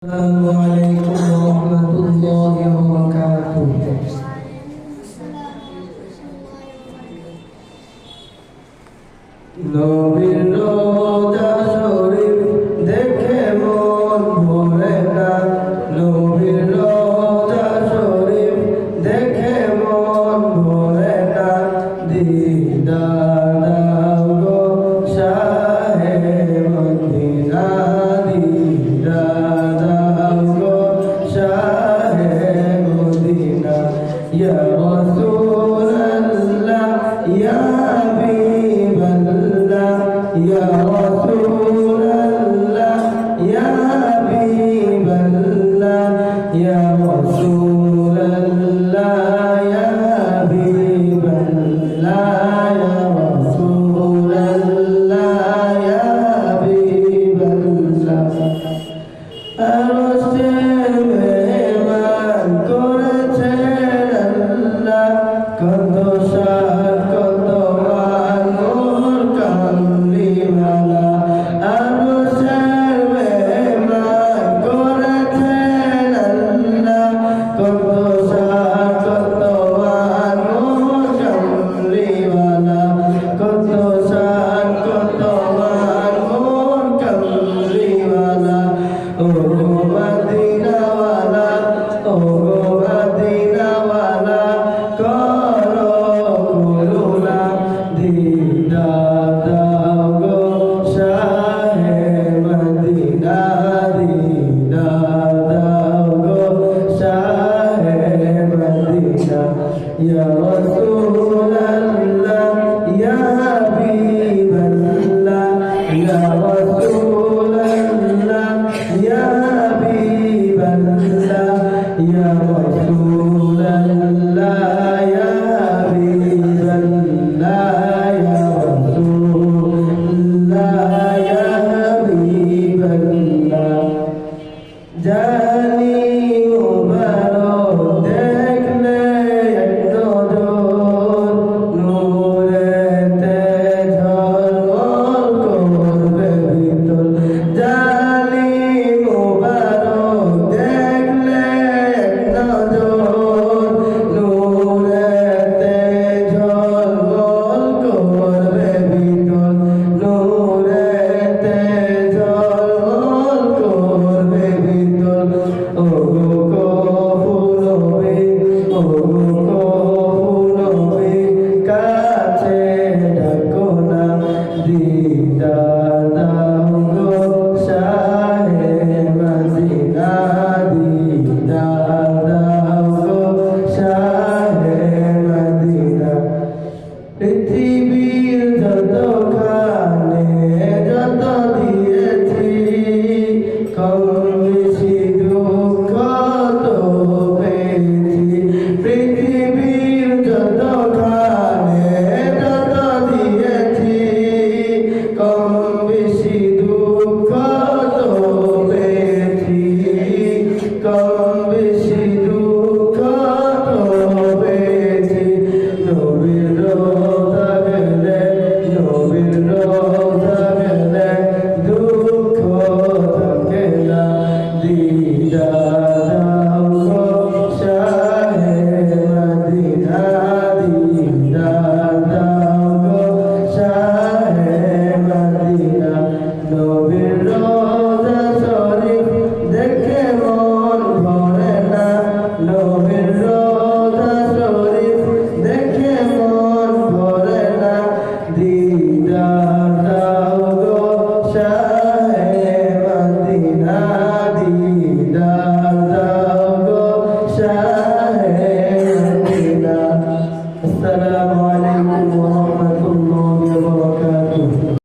Assalamualaikum warahmatullahi wabarakatuh. নবীর রোজা শরীফ দেখে মন ভরে না, নবীর রোজা শরীফ দেখে মন ভরে না, দিদার দাও গো শাহে মদিনা, দিদার দাও গো শাহে মদিনা। ইয়া রাসূলাল্লাহ ইয়া يا رسول الله يا حبيب الله يا رسول الله يا حبيب الله يا رسول الله يا حبيب الله আরশের মেহমান করেছেন আল্লাহ, কত শান কত মান মোর কামলিওয়ালা। আরশের মেহমান করেছেন আল্লাহ, কত শান কত মান মোর কামলিওয়ালা, কত শান কত মান মোর কামলিওয়ালা। ও মদিনাওয়ালা, ও মদিনাওয়ালা, করো করুণা, দিদার দাও গো শাহে মদিনা, দিদার দাও গো শাহে মদিনা। ইয়া রাসূলাল্লাহ ইয়া হাবিবাল্লাহ ইয়া রাসূলাল্লাহ ইয়া হাবিবাল্লাহ ইয়া রাসূলাল্লাহ ইয়া হাবিবাল্লাহ ইয়া রাসূলাল্লাহ ইয়া হাবিবাল্লাহ।